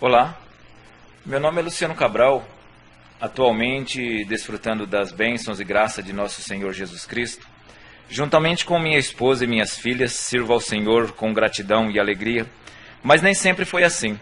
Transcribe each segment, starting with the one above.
Olá, meu nome é Luciano Cabral, atualmente desfrutando das bênçãos e graça de nosso Senhor Jesus Cristo. Juntamente com minha esposa e minhas filhas, sirvo ao Senhor com gratidão e alegria, mas nem sempre foi assim.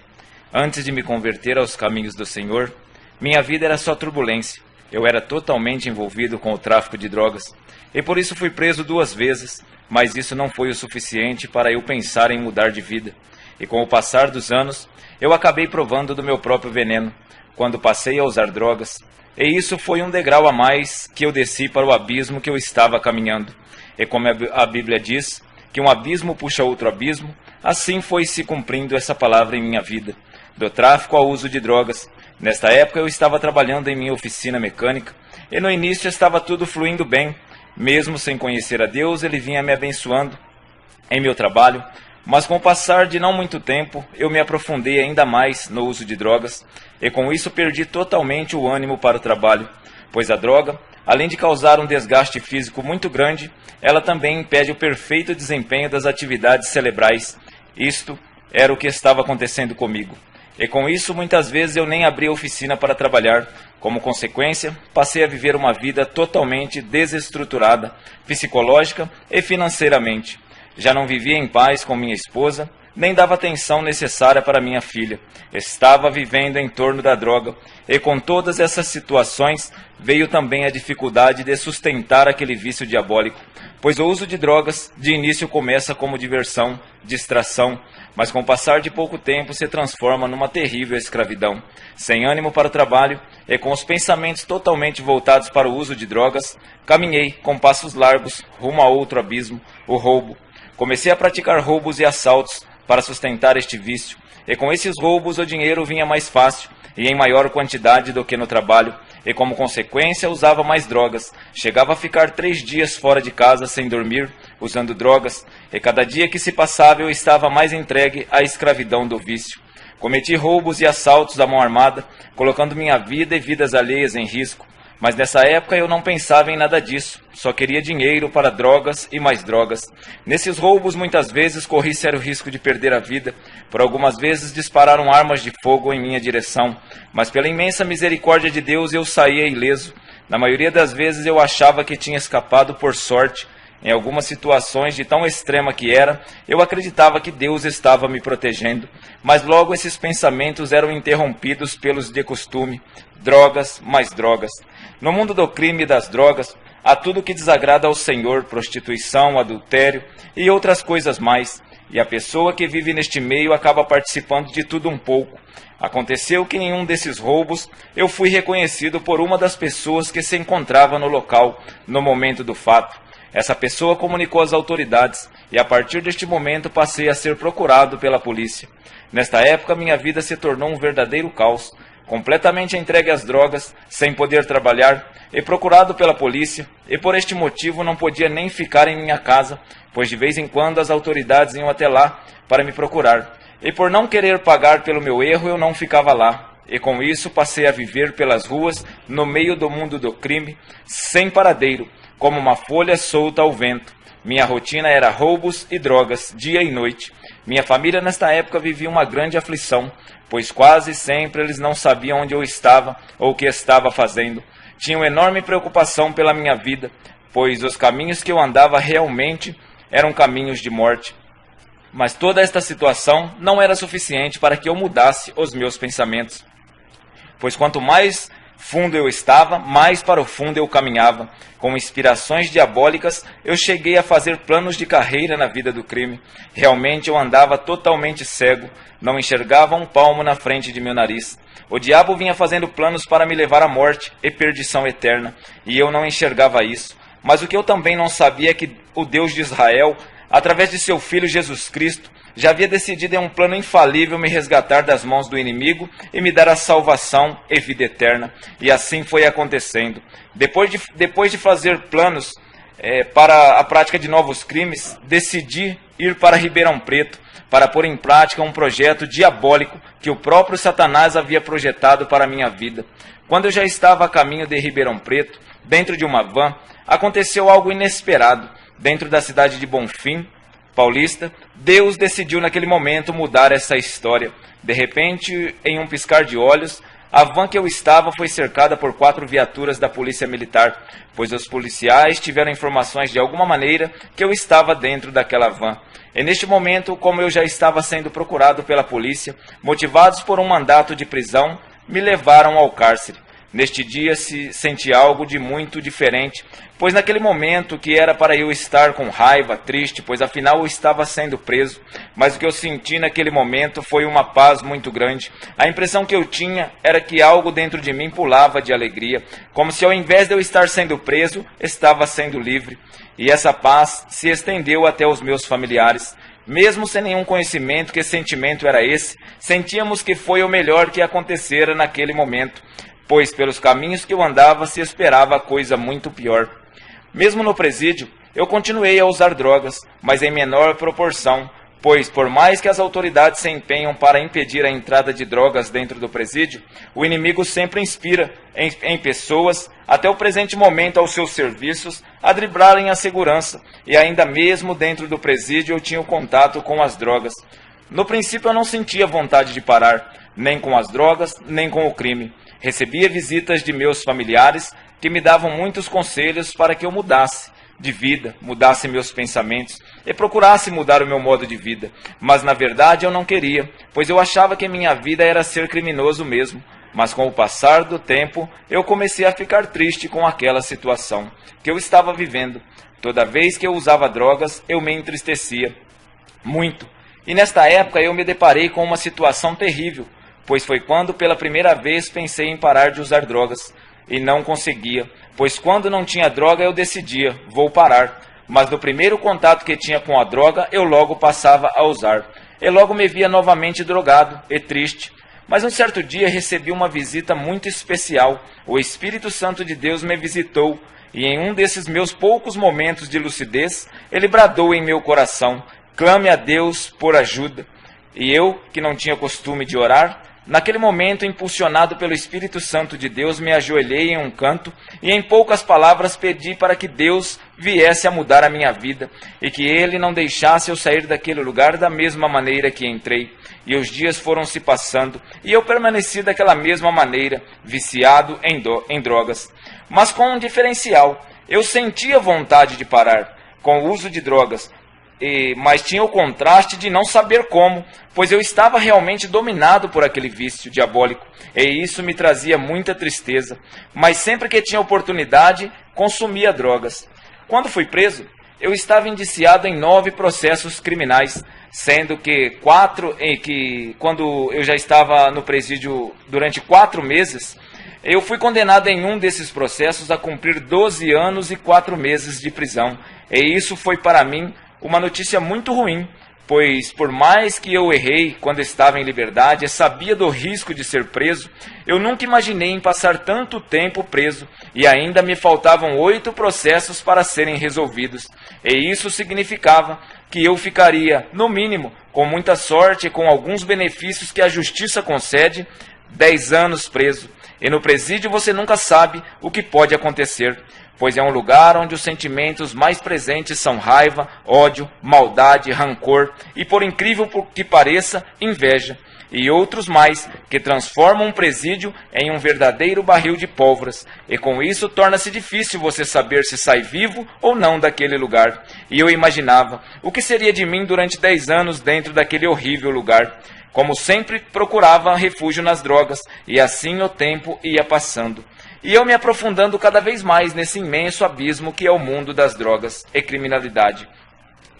Antes de me converter aos caminhos do Senhor, minha vida era só turbulência. Eu era totalmente envolvido com o tráfico de drogas e por isso fui preso 2 vezes, mas isso não foi o suficiente para eu pensar em mudar de vida. E com o passar dos anos, eu acabei provando do meu próprio veneno, quando passei a usar drogas, e isso foi um degrau a mais que eu desci para o abismo que eu estava caminhando. E como a Bíblia diz, que um abismo puxa outro abismo, assim foi se cumprindo essa palavra em minha vida, do tráfico ao uso de drogas. Nesta época eu estava trabalhando em minha oficina mecânica, e no início estava tudo fluindo bem. Mesmo sem conhecer a Deus, Ele vinha me abençoando em meu trabalho, mas com o passar de não muito tempo, eu me aprofundei ainda mais no uso de drogas, e com isso perdi totalmente o ânimo para o trabalho, pois a droga, além de causar um desgaste físico muito grande, ela também impede o perfeito desempenho das atividades cerebrais. Isto era o que estava acontecendo comigo. E com isso, muitas vezes eu nem abri a oficina para trabalhar. Como consequência, passei a viver uma vida totalmente desestruturada, psicológica e financeiramente. Já não vivia em paz com minha esposa, nem dava atenção necessária para minha filha. Estava vivendo em torno da droga, e com todas essas situações veio também a dificuldade de sustentar aquele vício diabólico, pois o uso de drogas de início começa como diversão, distração, mas com o passar de pouco tempo se transforma numa terrível escravidão. Sem ânimo para o trabalho e com os pensamentos totalmente voltados para o uso de drogas, caminhei com passos largos rumo a outro abismo, o roubo. Comecei a praticar roubos e assaltos para sustentar este vício, e com esses roubos o dinheiro vinha mais fácil e em maior quantidade do que no trabalho, e como consequência usava mais drogas. Chegava a ficar 3 dias fora de casa sem dormir, usando drogas, e cada dia que se passava eu estava mais entregue à escravidão do vício. Cometi roubos e assaltos à mão armada, colocando minha vida e vidas alheias em risco. Mas nessa época eu não pensava em nada disso, só queria dinheiro para drogas e mais drogas. Nesses roubos muitas vezes corri sério risco de perder a vida, por algumas vezes dispararam armas de fogo em minha direção, mas pela imensa misericórdia de Deus eu saía ileso. Na maioria das vezes eu achava que tinha escapado por sorte. Em algumas situações de tão extrema que era, eu acreditava que Deus estava me protegendo, mas logo esses pensamentos eram interrompidos pelos de costume, drogas, mais drogas. No mundo do crime e das drogas, há tudo que desagrada ao Senhor, prostituição, adultério e outras coisas mais, e a pessoa que vive neste meio acaba participando de tudo um pouco. Aconteceu que em um desses roubos eu fui reconhecido por uma das pessoas que se encontrava no local, no momento do fato. Essa pessoa comunicou às autoridades e a partir deste momento passei a ser procurado pela polícia. Nesta época minha vida se tornou um verdadeiro caos, completamente entregue às drogas, sem poder trabalhar e procurado pela polícia, e por este motivo não podia nem ficar em minha casa, pois de vez em quando as autoridades iam até lá para me procurar. E por não querer pagar pelo meu erro eu não ficava lá. E com isso passei a viver pelas ruas, no meio do mundo do crime, sem paradeiro, como uma folha solta ao vento. Minha rotina era roubos e drogas, dia e noite. Minha família nesta época vivia uma grande aflição, pois quase sempre eles não sabiam onde eu estava ou o que estava fazendo. Tinham enorme preocupação pela minha vida, pois os caminhos que eu andava realmente eram caminhos de morte. Mas toda esta situação não era suficiente para que eu mudasse os meus pensamentos, pois quanto mais fundo eu estava, mais para o fundo eu caminhava. Com inspirações diabólicas, eu cheguei a fazer planos de carreira na vida do crime. Realmente eu andava totalmente cego, não enxergava um palmo na frente de meu nariz. O diabo vinha fazendo planos para me levar à morte e perdição eterna, e eu não enxergava isso. Mas o que eu também não sabia é que o Deus de Israel, através de seu Filho Jesus Cristo, já havia decidido em um plano infalível me resgatar das mãos do inimigo e me dar a salvação e vida eterna. E assim foi acontecendo. Depois de fazer planos para a prática de novos crimes, decidi ir para Ribeirão Preto para pôr em prática um projeto diabólico que o próprio Satanás havia projetado para a minha vida. Quando eu já estava a caminho de Ribeirão Preto, dentro de uma van, aconteceu algo inesperado. Dentro da cidade de Bonfim, Paulista, Deus decidiu naquele momento mudar essa história. De repente, em um piscar de olhos, a van que eu estava foi cercada por 4 viaturas da Polícia Militar, pois os policiais tiveram informações de alguma maneira que eu estava dentro daquela van. E neste momento, como eu já estava sendo procurado pela polícia, motivados por um mandato de prisão, me levaram ao cárcere. Neste dia se senti algo de muito diferente, pois naquele momento que era para eu estar com raiva, triste, pois afinal eu estava sendo preso, mas o que eu senti naquele momento foi uma paz muito grande. A impressão que eu tinha era que algo dentro de mim pulava de alegria, como se ao invés de eu estar sendo preso, estava sendo livre. E essa paz se estendeu até os meus familiares. Mesmo sem nenhum conhecimento que sentimento era esse, sentíamos que foi o melhor que acontecera naquele momento, pois pelos caminhos que eu andava se esperava coisa muito pior. Mesmo no presídio, eu continuei a usar drogas, mas em menor proporção, pois por mais que as autoridades se empenham para impedir a entrada de drogas dentro do presídio, o inimigo sempre inspira em pessoas, até o presente momento aos seus serviços, a driblarem a segurança, e ainda mesmo dentro do presídio eu tinha o contato com as drogas. No princípio eu não sentia vontade de parar, nem com as drogas, nem com o crime. Recebia visitas de meus familiares que me davam muitos conselhos para que eu mudasse de vida, mudasse meus pensamentos e procurasse mudar o meu modo de vida. Mas na verdade eu não queria, pois eu achava que minha vida era ser criminoso mesmo. Mas com o passar do tempo eu comecei a ficar triste com aquela situação que eu estava vivendo. Toda vez que eu usava drogas eu me entristecia muito. E nesta época eu me deparei com uma situação terrível, pois foi quando pela primeira vez pensei em parar de usar drogas, e não conseguia, pois quando não tinha droga eu decidia, vou parar, mas no primeiro contato que tinha com a droga eu logo passava a usar, e logo me via novamente drogado e triste. Mas um certo dia recebi uma visita muito especial, o Espírito Santo de Deus me visitou, e em um desses meus poucos momentos de lucidez, ele bradou em meu coração, clame a Deus por ajuda. E eu, que não tinha costume de orar, naquele momento, impulsionado pelo Espírito Santo de Deus, me ajoelhei em um canto e em poucas palavras pedi para que Deus viesse a mudar a minha vida e que Ele não deixasse eu sair daquele lugar da mesma maneira que entrei. E os dias foram se passando e eu permaneci daquela mesma maneira, viciado em drogas. Mas com um diferencial, eu sentia vontade de parar com o uso de drogas, mas tinha o contraste de não saber como, pois eu estava realmente dominado por aquele vício diabólico, e isso me trazia muita tristeza, mas sempre que tinha oportunidade, consumia drogas. Quando fui preso, eu estava indiciado em 9 processos criminais, sendo que quando eu já estava no presídio durante 4 meses, eu fui condenado em um desses processos a cumprir 12 anos e 4 meses de prisão, e isso foi para mim uma notícia muito ruim, pois por mais que eu errei quando estava em liberdade e sabia do risco de ser preso, eu nunca imaginei em passar tanto tempo preso e ainda me faltavam 8 processos para serem resolvidos. E isso significava que eu ficaria, no mínimo, com muita sorte e com alguns benefícios que a justiça concede, 10 anos preso. E no presídio você nunca sabe o que pode acontecer, pois é um lugar onde os sentimentos mais presentes são raiva, ódio, maldade, rancor e, por incrível que pareça, inveja, e outros mais, que transformam um presídio em um verdadeiro barril de pólvoras, e com isso torna-se difícil você saber se sai vivo ou não daquele lugar. E eu imaginava o que seria de mim durante 10 anos dentro daquele horrível lugar. Como sempre, procurava refúgio nas drogas, e assim o tempo ia passando. E eu me aprofundando cada vez mais nesse imenso abismo que é o mundo das drogas e criminalidade.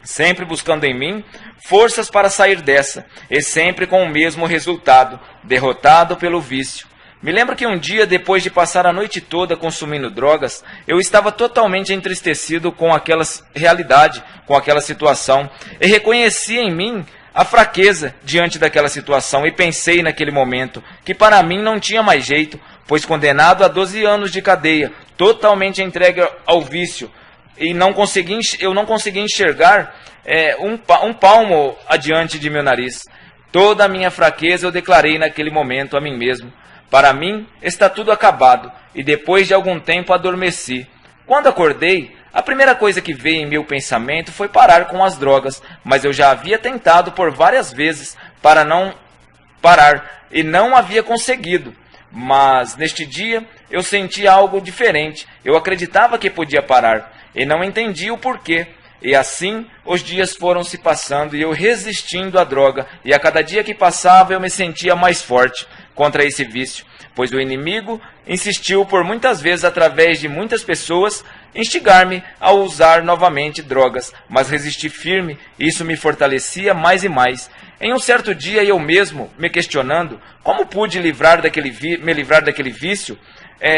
Sempre buscando em mim forças para sair dessa, e sempre com o mesmo resultado, derrotado pelo vício. Me lembro que um dia, depois de passar a noite toda consumindo drogas, eu estava totalmente entristecido com aquela realidade, com aquela situação, e reconheci em mim a fraqueza diante daquela situação, e pensei naquele momento que para mim não tinha mais jeito, pois condenado a 12 anos de cadeia, totalmente entregue ao vício, e eu não consegui enxergar um palmo adiante de meu nariz. Toda a minha fraqueza eu declarei naquele momento a mim mesmo. Para mim está tudo acabado, e depois de algum tempo adormeci. Quando acordei, A primeira coisa que veio em meu pensamento foi parar com as drogas, mas eu já havia tentado por várias vezes para não parar e não havia conseguido. Mas neste dia eu senti algo diferente. Eu acreditava que podia parar e não entendia o porquê. E assim os dias foram se passando e eu resistindo à droga. E a cada dia que passava eu me sentia mais forte contra esse vício, pois o inimigo insistiu por muitas vezes através de muitas pessoas instigar-me a usar novamente drogas, mas resisti firme e isso me fortalecia mais e mais. Em um certo dia eu mesmo me questionando como pude me livrar daquele vício,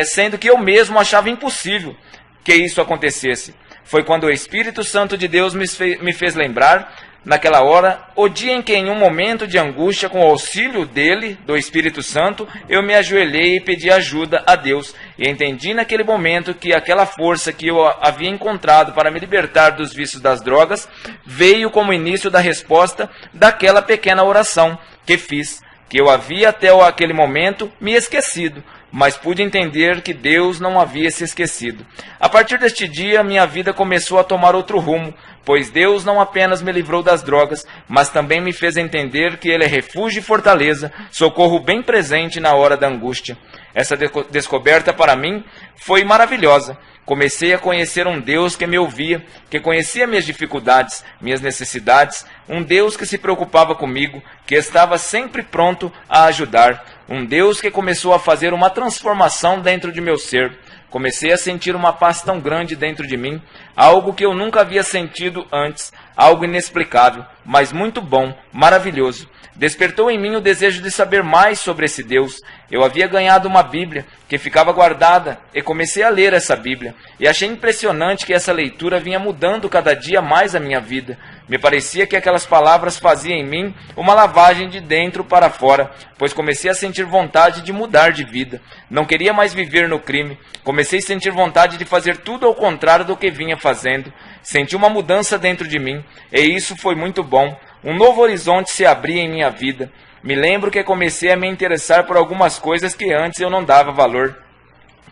sendo que eu mesmo achava impossível que isso acontecesse. Foi quando o Espírito Santo de Deus me fez lembrar, naquela hora, o dia em que em um momento de angústia, com o auxílio dele, do Espírito Santo, eu me ajoelhei e pedi ajuda a Deus. E entendi naquele momento que aquela força que eu havia encontrado para me libertar dos vícios das drogas, veio como início da resposta daquela pequena oração que fiz, que eu havia até aquele momento me esquecido, mas pude entender que Deus não havia se esquecido. A partir deste dia, minha vida começou a tomar outro rumo, pois Deus não apenas me livrou das drogas, mas também me fez entender que Ele é refúgio e fortaleza, socorro bem presente na hora da angústia. Essa descoberta para mim foi maravilhosa. Comecei a conhecer um Deus que me ouvia, que conhecia minhas dificuldades, minhas necessidades, um Deus que se preocupava comigo, que estava sempre pronto a ajudar, um Deus que começou a fazer uma transformação dentro de meu ser. Comecei a sentir uma paz tão grande dentro de mim, algo que eu nunca havia sentido antes, algo inexplicável, mas muito bom, maravilhoso. Despertou em mim o desejo de saber mais sobre esse Deus. Eu havia ganhado uma Bíblia que ficava guardada e comecei a ler essa Bíblia. E achei impressionante que essa leitura vinha mudando cada dia mais a minha vida. Me parecia que aquelas palavras faziam em mim uma lavagem de dentro para fora, pois comecei a sentir vontade de mudar de vida. Não queria mais viver no crime. Comecei a sentir vontade de fazer tudo ao contrário do que vinha fazendo. Senti uma mudança dentro de mim, e isso foi muito bom. Um novo horizonte se abria em minha vida. Me lembro que comecei a me interessar por algumas coisas que antes eu não dava valor.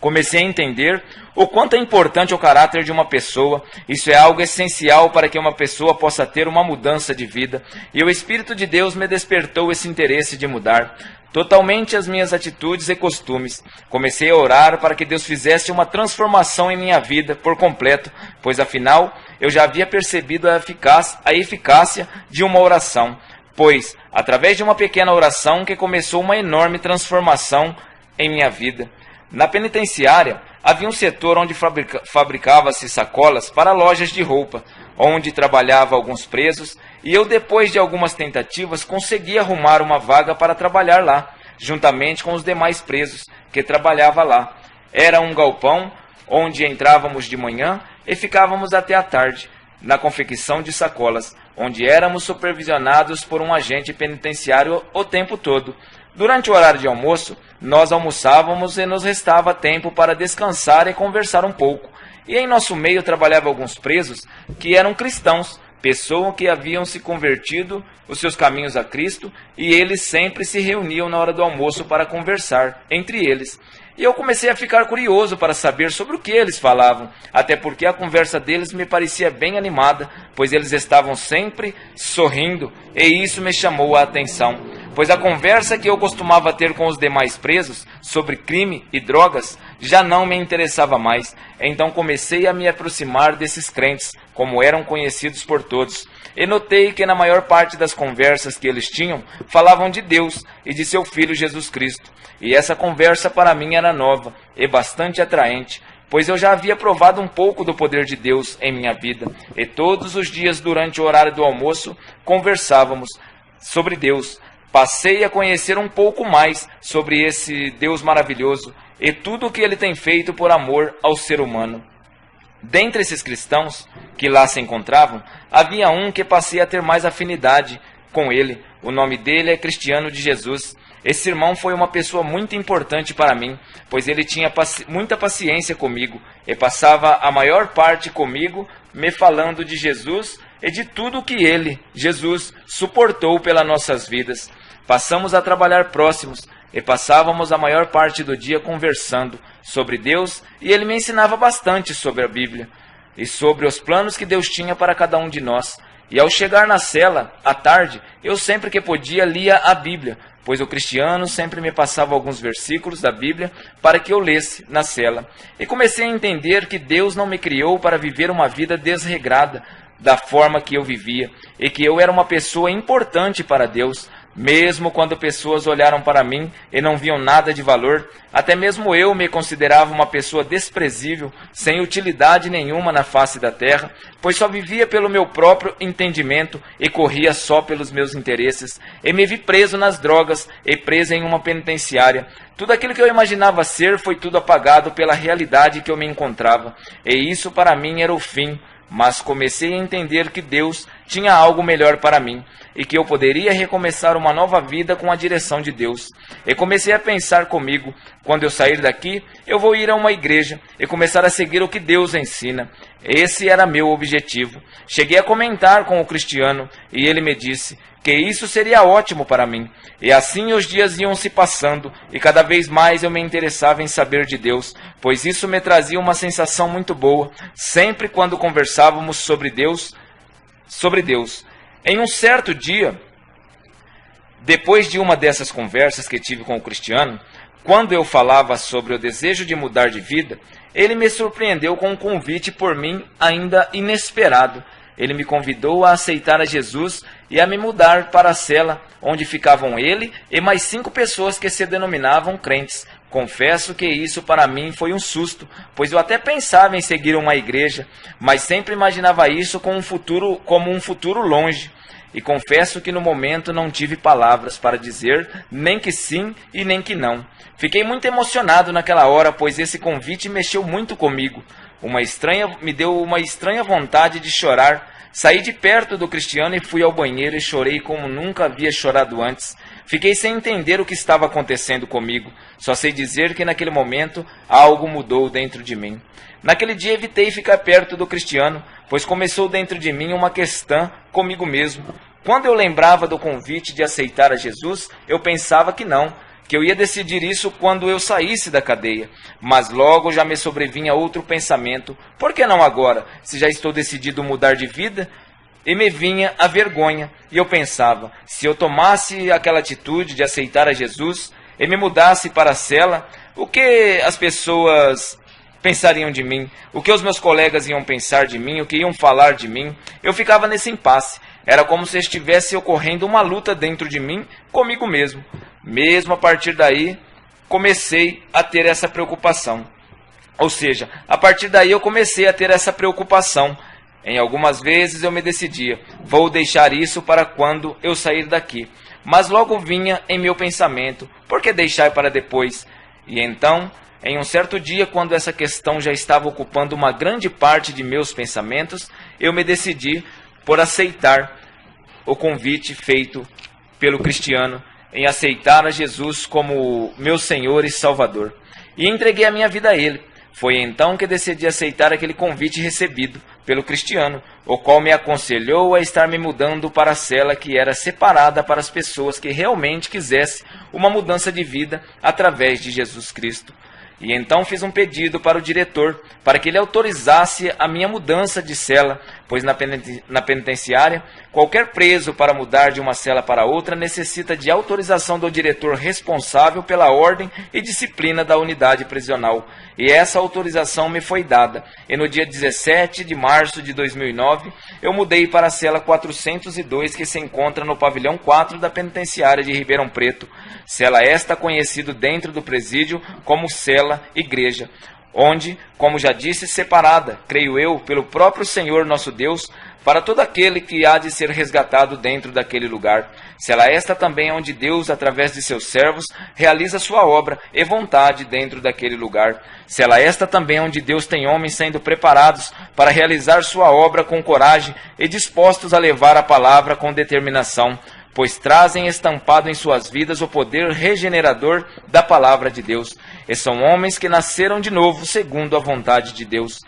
Comecei a entender o quanto é importante o caráter de uma pessoa. Isso é algo essencial para que uma pessoa possa ter uma mudança de vida. E o Espírito de Deus me despertou esse interesse de mudar totalmente as minhas atitudes e costumes. Comecei a orar para que Deus fizesse uma transformação em minha vida por completo, pois afinal eu já havia percebido a eficácia de uma oração, pois através de uma pequena oração que começou uma enorme transformação em minha vida. Na penitenciária havia um setor onde fabricava-se sacolas para lojas de roupa, onde trabalhava alguns presos, e eu, depois de algumas tentativas, consegui arrumar uma vaga para trabalhar lá, juntamente com os demais presos que trabalhavam lá. Era um galpão onde entrávamos de manhã e ficávamos até a tarde, na confecção de sacolas, onde éramos supervisionados por um agente penitenciário o tempo todo. Durante o horário de almoço, nós almoçávamos e nos restava tempo para descansar e conversar um pouco. E em nosso meio trabalhavam alguns presos que eram cristãos, pessoas que haviam se convertido os seus caminhos a Cristo, e eles sempre se reuniam na hora do almoço para conversar entre eles. E eu comecei a ficar curioso para saber sobre o que eles falavam, até porque a conversa deles me parecia bem animada, pois eles estavam sempre sorrindo, e isso me chamou a atenção, pois a conversa que eu costumava ter com os demais presos sobre crime e drogas já não me interessava mais. Então comecei a me aproximar desses crentes, como eram conhecidos por todos, e notei que na maior parte das conversas que eles tinham, falavam de Deus e de seu Filho Jesus Cristo. E essa conversa para mim era nova e bastante atraente, pois eu já havia provado um pouco do poder de Deus em minha vida, e todos os dias durante o horário do almoço conversávamos sobre Deus. Passei a conhecer um pouco mais sobre esse Deus maravilhoso e tudo o que Ele tem feito por amor ao ser humano. Dentre esses cristãos que lá se encontravam, havia um que passei a ter mais afinidade com ele. O nome dele é Cristiano de Jesus. Esse irmão foi uma pessoa muito importante para mim, pois ele tinha muita paciência comigo e passava a maior parte comigo me falando de Jesus e de tudo que ele, Jesus, suportou pelas nossas vidas. Passamos a trabalhar próximos e passávamos a maior parte do dia conversando sobre Deus, e ele me ensinava bastante sobre a Bíblia. e sobre os planos que Deus tinha para cada um de nós. E ao chegar na cela, à tarde, eu sempre que podia lia a Bíblia, pois o Cristiano sempre me passava alguns versículos da Bíblia para que eu lesse na cela. E comecei a entender que Deus não me criou para viver uma vida desregrada da forma que eu vivia, e que eu era uma pessoa importante para Deus. Mesmo quando pessoas olharam para mim e não viam nada de valor, até mesmo eu me considerava uma pessoa desprezível, sem utilidade nenhuma na face da terra, pois só vivia pelo meu próprio entendimento e corria só pelos meus interesses, e me vi preso nas drogas e preso em uma penitenciária. Tudo aquilo que eu imaginava ser foi tudo apagado pela realidade que eu me encontrava, e isso para mim era o fim. Mas comecei a entender que Deus tinha algo melhor para mim e que eu poderia recomeçar uma nova vida com a direção de Deus. E comecei a pensar comigo, quando eu sair daqui, eu vou ir a uma igreja e começar a seguir o que Deus ensina. Esse era meu objetivo. Cheguei a comentar com o Cristiano e ele me disse que isso seria ótimo para mim. E assim os dias iam se passando e cada vez mais eu me interessava em saber de Deus, pois isso me trazia uma sensação muito boa, sempre quando conversávamos sobre Deus. Em um certo dia, depois de uma dessas conversas que tive com o Cristiano, quando eu falava sobre o desejo de mudar de vida, ele me surpreendeu com um convite por mim ainda inesperado. Ele me convidou a aceitar a Jesus e a me mudar para a cela onde ficavam ele e mais 5 pessoas que se denominavam crentes. Confesso que isso para mim foi um susto, pois eu até pensava em seguir uma igreja, mas sempre imaginava isso como um futuro longe. E confesso que no momento não tive palavras para dizer nem que sim e nem que não. Fiquei muito emocionado naquela hora, pois esse convite mexeu muito comigo. Me deu uma estranha vontade de chorar. Saí de perto do Cristiano e fui ao banheiro e chorei como nunca havia chorado antes. Fiquei sem entender o que estava acontecendo comigo. Só sei dizer que naquele momento algo mudou dentro de mim. Naquele dia evitei ficar perto do Cristiano, pois começou dentro de mim uma questão comigo mesmo. Quando eu lembrava do convite de aceitar a Jesus, eu pensava que não, que eu ia decidir isso quando eu saísse da cadeia. Mas logo já me sobrevinha outro pensamento: por que não agora, se já estou decidido mudar de vida? E me vinha a vergonha, e eu pensava, se eu tomasse aquela atitude de aceitar a Jesus e me mudasse para a cela, o que as pessoas pensariam de mim? O que os meus colegas iam pensar de mim? O que iam falar de mim? Eu ficava nesse impasse. Era como se estivesse ocorrendo uma luta dentro de mim, comigo mesmo. Mesmo a partir daí, comecei a ter essa preocupação. Ou seja, a partir daí eu comecei a ter essa preocupação. Em algumas vezes eu me decidia, vou deixar isso para quando eu sair daqui. Mas logo vinha em meu pensamento, por que deixar para depois? E então, em um certo dia, quando essa questão já estava ocupando uma grande parte de meus pensamentos, eu me decidi por aceitar o convite feito pelo Cristiano, em aceitar a Jesus como meu Senhor e Salvador. E entreguei a minha vida a Ele. Foi então que decidi aceitar aquele convite recebido pelo Cristiano, o qual me aconselhou a estar me mudando para a cela que era separada para as pessoas que realmente quisessem uma mudança de vida através de Jesus Cristo. E então fiz um pedido para o diretor, para que ele autorizasse a minha mudança de cela, pois na penitenciária, qualquer preso para mudar de uma cela para outra necessita de autorização do diretor responsável pela ordem e disciplina da unidade prisional. E essa autorização me foi dada. E no dia 17 de março de 2009, eu mudei para a cela 402, que se encontra no pavilhão 4 da penitenciária de Ribeirão Preto. Cela esta conhecida dentro do presídio como cela igreja, onde, como já disse, separada, creio eu, pelo próprio Senhor nosso Deus, para todo aquele que há de ser resgatado dentro daquele lugar. Cela esta também é onde Deus, através de seus servos, realiza sua obra e vontade dentro daquele lugar. Cela esta também é onde Deus tem homens sendo preparados para realizar sua obra com coragem e dispostos a levar a palavra com determinação, pois trazem estampado em suas vidas o poder regenerador da palavra de Deus. E são homens que nasceram de novo segundo a vontade de Deus.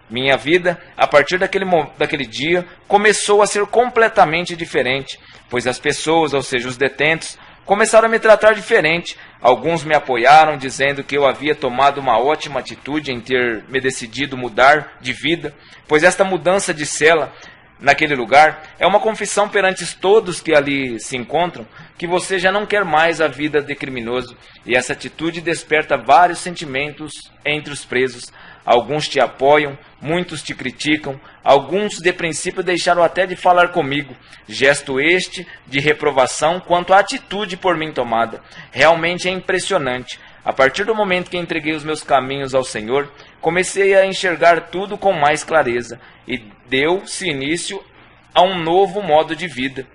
Minha vida, a partir daquele dia, começou a ser completamente diferente, pois as pessoas, ou seja, os detentos, começaram a me tratar diferente. Alguns me apoiaram, dizendo que eu havia tomado uma ótima atitude em ter me decidido mudar de vida, pois esta mudança de cela naquele lugar é uma confissão perante todos que ali se encontram, que você já não quer mais a vida de criminoso, e essa atitude desperta vários sentimentos entre os presos. Alguns te apoiam, muitos te criticam, alguns de princípio deixaram até de falar comigo, gesto este de reprovação quanto à atitude por mim tomada. Realmente é impressionante. A partir do momento que entreguei os meus caminhos ao Senhor, comecei a enxergar tudo com mais clareza, e deu-se início a um novo modo de vida,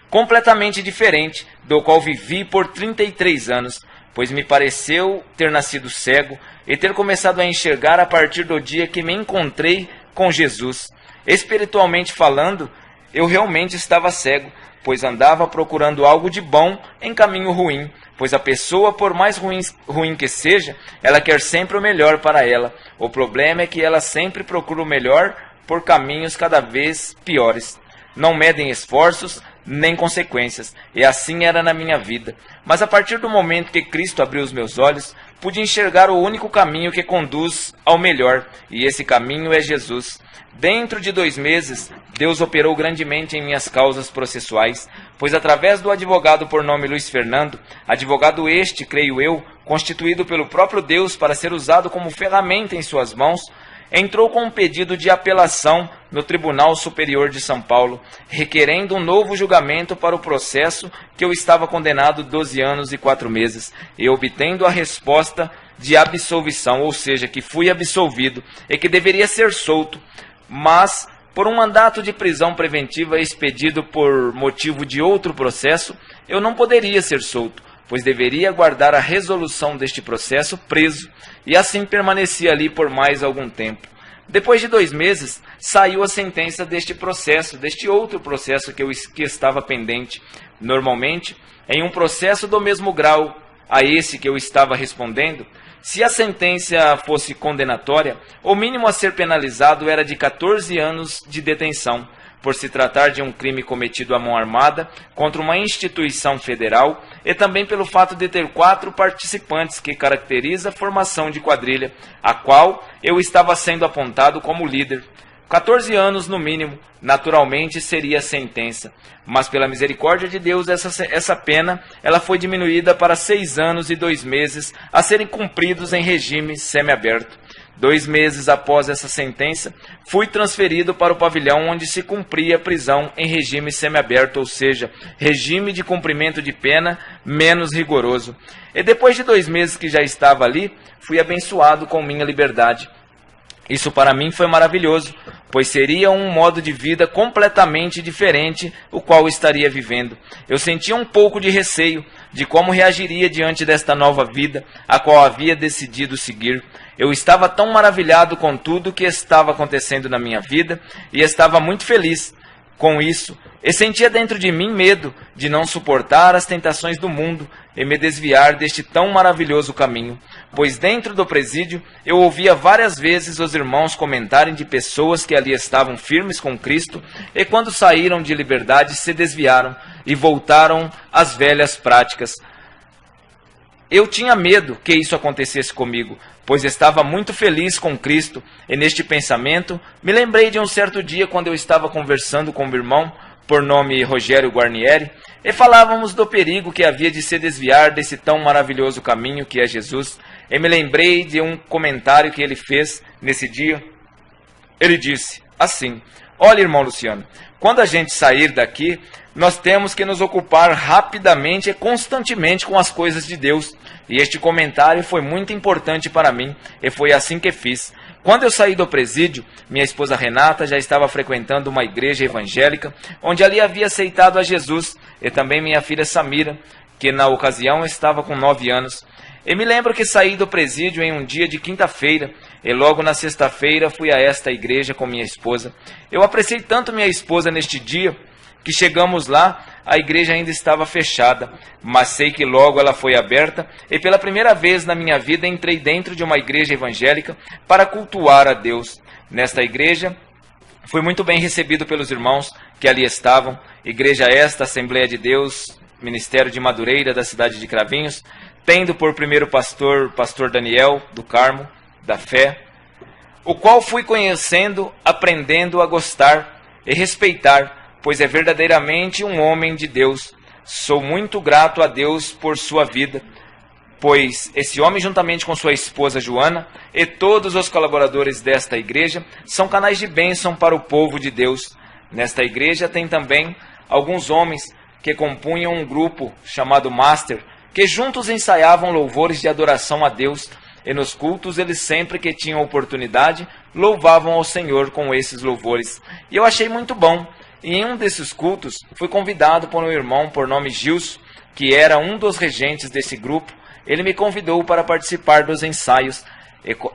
completamente diferente do qual vivi por 33 anos, pois me pareceu ter nascido cego e ter começado a enxergar a partir do dia que me encontrei com Jesus. Espiritualmente falando, eu realmente estava cego, pois andava procurando algo de bom em caminho ruim, pois a pessoa, por mais ruim que seja, ela quer sempre o melhor para ela. O problema é que ela sempre procura o melhor por caminhos cada vez piores. Não medem esforços nem consequências, e assim era na minha vida. Mas a partir do momento que Cristo abriu os meus olhos, pude enxergar o único caminho que conduz ao melhor, e esse caminho é Jesus. Dentro de 2 meses, Deus operou grandemente em minhas causas processuais, pois através do advogado por nome Luiz Fernando, advogado este, creio eu, constituído pelo próprio Deus para ser usado como ferramenta em suas mãos, entrou com um pedido de apelação no Tribunal Superior de São Paulo, requerendo um novo julgamento para o processo que eu estava condenado 12 anos e 4 meses, e obtendo a resposta de absolvição, ou seja, que fui absolvido e que deveria ser solto, mas por um mandato de prisão preventiva expedido por motivo de outro processo, eu não poderia ser solto, pois deveria aguardar a resolução deste processo preso, e assim permaneci ali por mais algum tempo. Depois de 2 meses, saiu a sentença deste processo, deste outro processo que estava pendente. Normalmente, em um processo do mesmo grau a esse que eu estava respondendo, se a sentença fosse condenatória, o mínimo a ser penalizado era de 14 anos de detenção, por se tratar de um crime cometido à mão armada contra uma instituição federal, e também pelo fato de ter 4 participantes, que caracteriza a formação de quadrilha, a qual eu estava sendo apontado como líder. 14 anos no mínimo, naturalmente seria a sentença, mas pela misericórdia de Deus essa pena ela foi diminuída para 6 anos e 2 meses a serem cumpridos em regime semiaberto. 2 meses após essa sentença, fui transferido para o pavilhão onde se cumpria a prisão em regime semiaberto, ou seja, regime de cumprimento de pena menos rigoroso. E depois de 2 meses que já estava ali, fui abençoado com minha liberdade. Isso para mim foi maravilhoso, pois seria um modo de vida completamente diferente o qual estaria vivendo. Eu sentia um pouco de receio de como reagiria diante desta nova vida, a qual havia decidido seguir. Eu estava tão maravilhado com tudo que estava acontecendo na minha vida e estava muito feliz com isso, e sentia dentro de mim medo de não suportar as tentações do mundo e me desviar deste tão maravilhoso caminho, pois dentro do presídio eu ouvia várias vezes os irmãos comentarem de pessoas que ali estavam firmes com Cristo e quando saíram de liberdade se desviaram e voltaram às velhas práticas. Eu tinha medo que isso acontecesse comigo, pois estava muito feliz com Cristo, e neste pensamento me lembrei de um certo dia quando eu estava conversando com um irmão, por nome Rogério Guarnieri, e falávamos do perigo que havia de se desviar desse tão maravilhoso caminho que é Jesus, e me lembrei de um comentário que ele fez nesse dia. Ele disse assim: olha, irmão Luciano, quando a gente sair daqui, nós temos que nos ocupar rapidamente e constantemente com as coisas de Deus. E este comentário foi muito importante para mim, e foi assim que fiz. Quando eu saí do presídio, minha esposa Renata já estava frequentando uma igreja evangélica, onde ali havia aceitado a Jesus, e também minha filha Samira, que na ocasião estava com 9 anos. E me lembro que saí do presídio em um dia de quinta-feira, e logo na sexta-feira fui a esta igreja com minha esposa. Eu apreciei tanto minha esposa neste dia, que chegamos lá, a igreja ainda estava fechada, mas sei que logo ela foi aberta, e pela primeira vez na minha vida entrei dentro de uma igreja evangélica para cultuar a Deus. Nesta igreja, fui muito bem recebido pelos irmãos que ali estavam. Igreja esta, Assembleia de Deus, Ministério de Madureira da cidade de Cravinhos, tendo por primeiro pastor Daniel do Carmo, da Fé, o qual fui conhecendo, aprendendo a gostar e respeitar, pois é verdadeiramente um homem de Deus. Sou muito grato a Deus por sua vida, pois esse homem, juntamente com sua esposa Joana e todos os colaboradores desta igreja, são canais de bênção para o povo de Deus. Nesta igreja tem também alguns homens que compunham um grupo chamado Master, que juntos ensaiavam louvores de adoração a Deus, e nos cultos eles sempre que tinham oportunidade, louvavam ao Senhor com esses louvores. E eu achei muito bom. E em um desses cultos, fui convidado por um irmão por nome Gilson, que era um dos regentes desse grupo. Ele me convidou para participar dos ensaios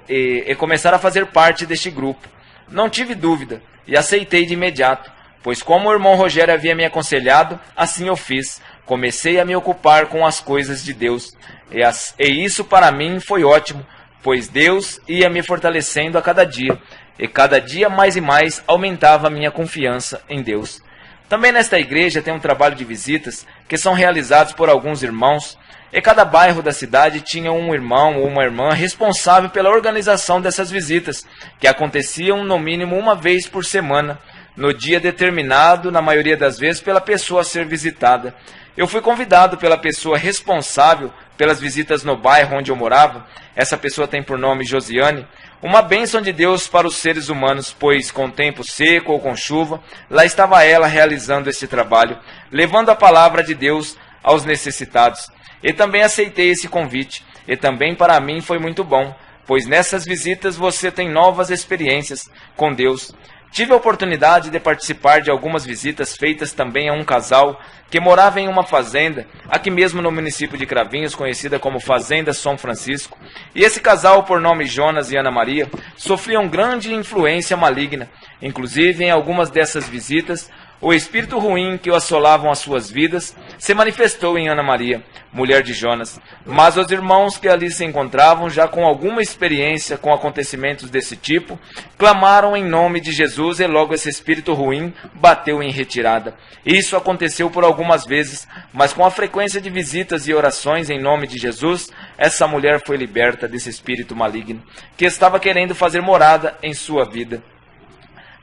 e começar a fazer parte deste grupo. Não tive dúvida e aceitei de imediato, pois como o irmão Rogério havia me aconselhado, assim eu fiz. Comecei a me ocupar com as coisas de Deus. E isso para mim foi ótimo, pois Deus ia me fortalecendo a cada dia. E cada dia mais e mais aumentava a minha confiança em Deus. Também nesta igreja tem um trabalho de visitas que são realizados por alguns irmãos, e cada bairro da cidade tinha um irmão ou uma irmã responsável pela organização dessas visitas, que aconteciam no mínimo uma vez por semana, no dia determinado, na maioria das vezes, pela pessoa a ser visitada. Eu fui convidado pela pessoa responsável pelas visitas no bairro onde eu morava. Essa pessoa tem por nome Josiane. Uma bênção de Deus para os seres humanos, pois com tempo seco ou com chuva, lá estava ela realizando esse trabalho, levando a palavra de Deus aos necessitados. E também aceitei esse convite, e também para mim foi muito bom, pois nessas visitas você tem novas experiências com Deus. Tive a oportunidade de participar de algumas visitas feitas também a um casal que morava em uma fazenda, aqui mesmo no município de Cravinhos, conhecida como Fazenda São Francisco. E esse casal, por nome Jonas e Ana Maria, sofriam grande influência maligna. Inclusive, em algumas dessas visitas, o espírito ruim que assolavam as suas vidas se manifestou em Ana Maria, mulher de Jonas. Mas os irmãos que ali se encontravam, já com alguma experiência com acontecimentos desse tipo, clamaram em nome de Jesus e logo esse espírito ruim bateu em retirada. Isso aconteceu por algumas vezes, mas com a frequência de visitas e orações em nome de Jesus, essa mulher foi liberta desse espírito maligno, que estava querendo fazer morada em sua vida.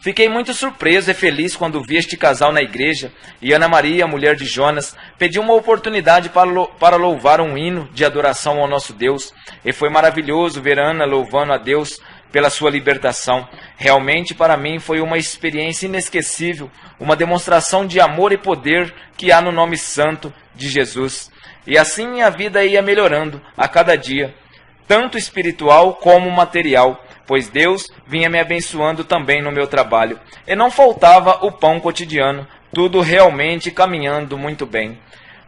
Fiquei muito surpreso e feliz quando vi este casal na igreja, e Ana Maria, mulher de Jonas, pediu uma oportunidade para louvar um hino de adoração ao nosso Deus, e foi maravilhoso ver Ana louvando a Deus pela sua libertação. Realmente para mim foi uma experiência inesquecível, uma demonstração de amor e poder que há no nome santo de Jesus. E assim minha vida ia melhorando a cada dia, tanto espiritual como material, pois Deus vinha me abençoando também no meu trabalho. E não faltava o pão cotidiano, tudo realmente caminhando muito bem.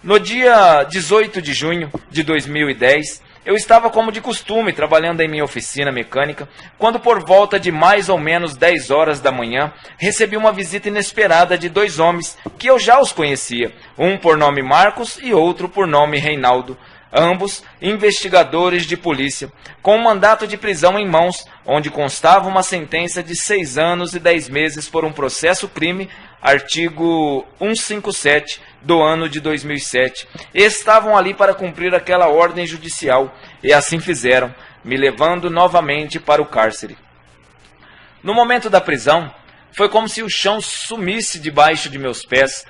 No dia 18 de junho de 2010, eu estava como de costume trabalhando em minha oficina mecânica, quando por volta de mais ou menos 10 horas da manhã, recebi uma visita inesperada de dois homens que eu já os conhecia, um por nome Marcos e outro por nome Reinaldo. Ambos investigadores de polícia, com um mandato de prisão em mãos, onde constava uma sentença de 6 anos e 10 meses por um processo crime, artigo 157 do ano de 2007. E estavam ali para cumprir aquela ordem judicial, e assim fizeram, me levando novamente para o cárcere. No momento da prisão, foi como se o chão sumisse debaixo de meus pés,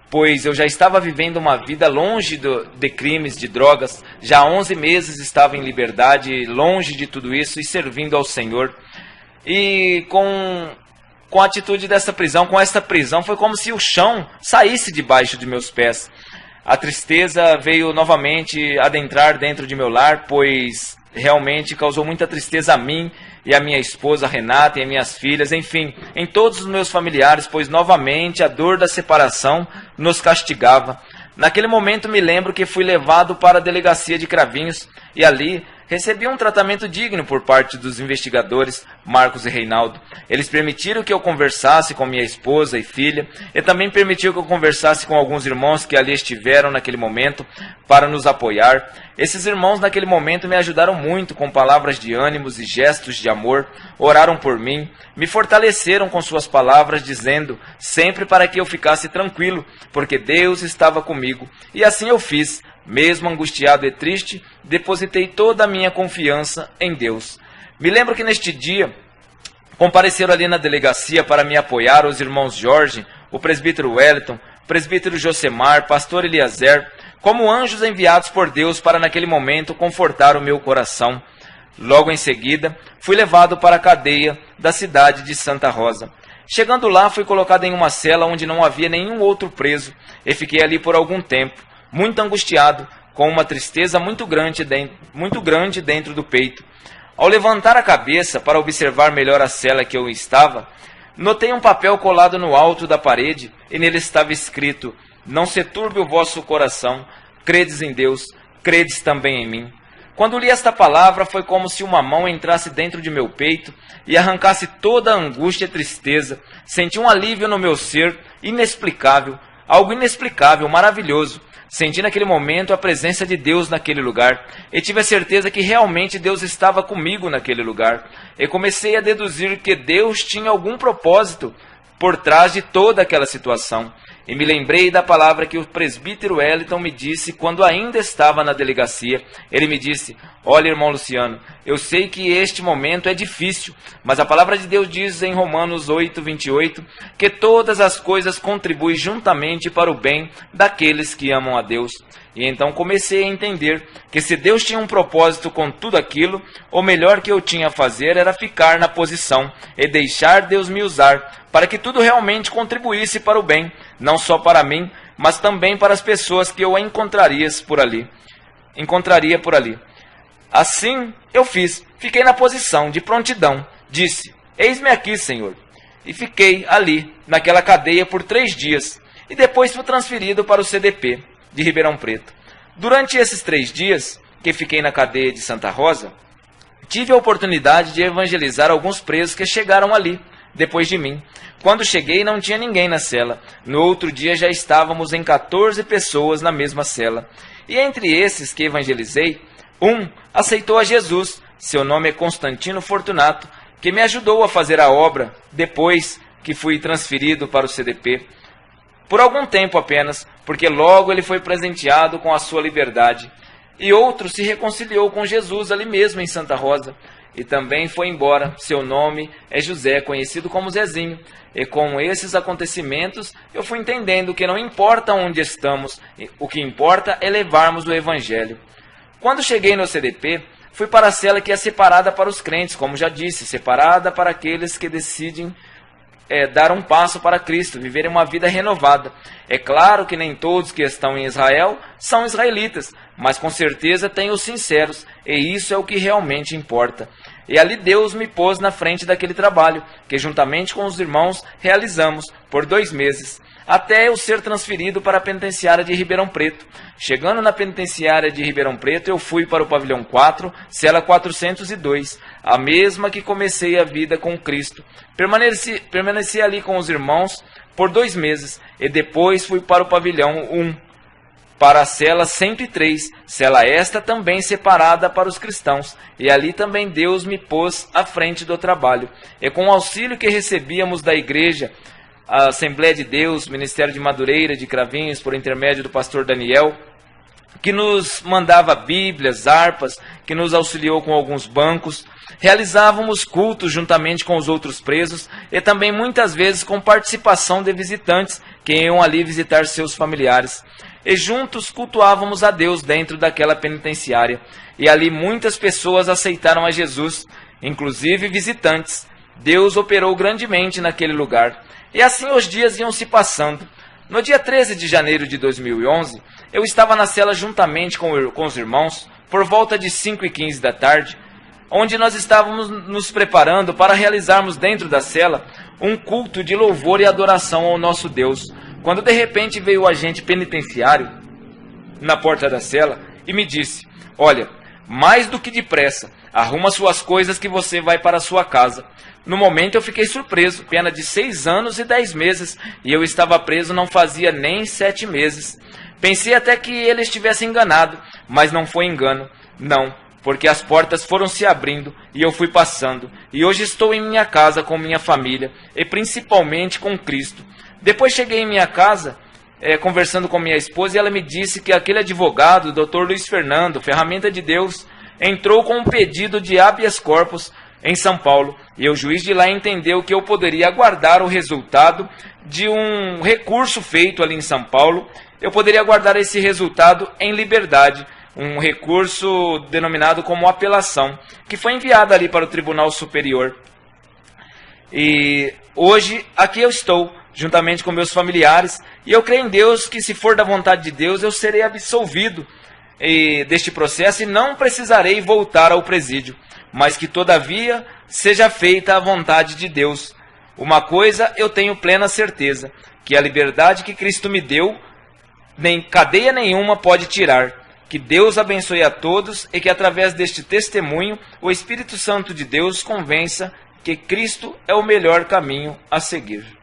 pois eu já estava vivendo uma vida longe de crimes, de drogas. Já há 11 meses estava em liberdade, longe de tudo isso e servindo ao Senhor. E com a atitude dessa prisão, com esta prisão, foi como se o chão saísse debaixo de meus pés. A tristeza veio novamente adentrar dentro de meu lar, pois realmente causou muita tristeza a mim e a minha esposa Renata e as minhas filhas, enfim, em todos os meus familiares, pois novamente a dor da separação nos castigava. Naquele momento me lembro que fui levado para a delegacia de Cravinhos e ali Recebi um tratamento digno por parte dos investigadores Marcos e Reinaldo. Eles permitiram que eu conversasse com minha esposa e filha, e também permitiram que eu conversasse com alguns irmãos que ali estiveram naquele momento para nos apoiar. Esses irmãos naquele momento me ajudaram muito com palavras de ânimos e gestos de amor, oraram por mim, me fortaleceram com suas palavras, dizendo sempre para que eu ficasse tranquilo, porque Deus estava comigo. E assim eu fiz. Mesmo angustiado e triste, depositei toda a minha confiança em Deus. Me lembro que neste dia, compareceram ali na delegacia para me apoiar os irmãos Jorge, o presbítero Wellington, o presbítero Josemar, pastor Eliezer, como anjos enviados por Deus para naquele momento confortar o meu coração. Logo em seguida, fui levado para a cadeia da cidade de Santa Rosa. Chegando lá, fui colocado em uma cela onde não havia nenhum outro preso, e fiquei ali por algum tempo, muito angustiado, com uma tristeza muito grande dentro do peito. Ao levantar a cabeça para observar melhor a cela que eu estava, notei um papel colado no alto da parede, e nele estava escrito: não se turbe o vosso coração, credes em Deus, credes também em mim. Quando li esta palavra, foi como se uma mão entrasse dentro de meu peito e arrancasse toda a angústia e tristeza. Senti um alívio no meu ser, inexplicável, algo inexplicável, maravilhoso. Senti naquele momento a presença de Deus naquele lugar, e tive a certeza que realmente Deus estava comigo naquele lugar. E comecei a deduzir que Deus tinha algum propósito por trás de toda aquela situação. E me lembrei da palavra que o presbítero Wellington me disse quando ainda estava na delegacia. Ele me disse: olha, irmão Luciano, eu sei que este momento é difícil, mas a palavra de Deus diz em Romanos 8:28, que todas as coisas contribuem juntamente para o bem daqueles que amam a Deus. E então comecei a entender que se Deus tinha um propósito com tudo aquilo, o melhor que eu tinha a fazer era ficar na posição e deixar Deus me usar, para que tudo realmente contribuísse para o bem, não só para mim, mas também para as pessoas que eu encontraria por ali. Assim eu fiz, fiquei na posição de prontidão, disse: eis-me aqui, Senhor. E fiquei ali, naquela cadeia por 3 dias, e depois fui transferido para o CDP de Ribeirão Preto. Durante esses 3 dias que fiquei na cadeia de Santa Rosa, tive a oportunidade de evangelizar alguns presos que chegaram ali, depois de mim. Quando cheguei, não tinha ninguém na cela. No outro dia já estávamos em 14 pessoas na mesma cela. E entre esses que evangelizei, um aceitou a Jesus. Seu nome é Constantino Fortunato, que me ajudou a fazer a obra depois que fui transferido para o CDP. Por algum tempo apenas, porque logo ele foi presenteado com a sua liberdade. E outro se reconciliou com Jesus ali mesmo em Santa Rosa, e também foi embora. Seu nome é José, conhecido como Zezinho. E com esses acontecimentos, eu fui entendendo que não importa onde estamos, o que importa é levarmos o Evangelho. Quando cheguei no CDP, fui para a cela que é separada para os crentes, como já disse, separada para aqueles que decidem dar um passo para Cristo, viverem uma vida renovada. É claro que nem todos que estão em Israel são israelitas, mas com certeza tem os sinceros, e isso é o que realmente importa. E ali Deus me pôs na frente daquele trabalho, que juntamente com os irmãos realizamos por 2 meses, até eu ser transferido para a penitenciária de Ribeirão Preto. Chegando na penitenciária de Ribeirão Preto, eu fui para o pavilhão 4, cela 402, a mesma que comecei a vida com Cristo. Permaneci ali com os irmãos por 2 meses, e depois fui para o pavilhão 1, para a cela 103, cela esta também separada para os cristãos, e ali também Deus me pôs à frente do trabalho. E com o auxílio que recebíamos da igreja, a Assembleia de Deus, Ministério de Madureira, de Cravinhos, por intermédio do pastor Daniel, que nos mandava bíblias, harpas, que nos auxiliou com alguns bancos, realizávamos cultos juntamente com os outros presos, e também muitas vezes com participação de visitantes que iam ali visitar seus familiares. E juntos cultuávamos a Deus dentro daquela penitenciária. E ali muitas pessoas aceitaram a Jesus, inclusive visitantes. Deus operou grandemente naquele lugar. E assim os dias iam se passando. No dia 13 de janeiro de 2011, eu estava na cela juntamente com os irmãos, por volta de 5h15 da tarde, onde nós estávamos nos preparando para realizarmos dentro da cela um culto de louvor e adoração ao nosso Deus. Quando de repente veio o agente penitenciário na porta da cela e me disse: olha, mais do que depressa. Arruma suas coisas que você vai para a sua casa. No momento eu fiquei surpreso, pena de 6 anos e 10 meses, e eu estava preso não fazia nem 7 meses. Pensei até que ele estivesse enganado, mas não foi engano, não, porque as portas foram se abrindo e eu fui passando, e hoje estou em minha casa com minha família, e principalmente com Cristo. Depois cheguei em minha casa, conversando com minha esposa, e ela me disse que aquele advogado, o Dr. Luiz Fernando, ferramenta de Deus, entrou com um pedido de habeas corpus em São Paulo, e o juiz de lá entendeu que eu poderia aguardar o resultado de um recurso feito ali em São Paulo. Eu poderia aguardar esse resultado em liberdade, um recurso denominado como apelação, que foi enviado ali para o Tribunal Superior. E hoje aqui eu estou, juntamente com meus familiares, e eu creio em Deus que, se for da vontade de Deus, eu serei absolvido deste processo e não precisarei voltar ao presídio, mas que todavia seja feita a vontade de Deus. Uma coisa eu tenho plena certeza, que a liberdade que Cristo me deu, nem cadeia nenhuma pode tirar. Que Deus abençoe a todos e que, através deste testemunho, o Espírito Santo de Deus convença que Cristo é o melhor caminho a seguir.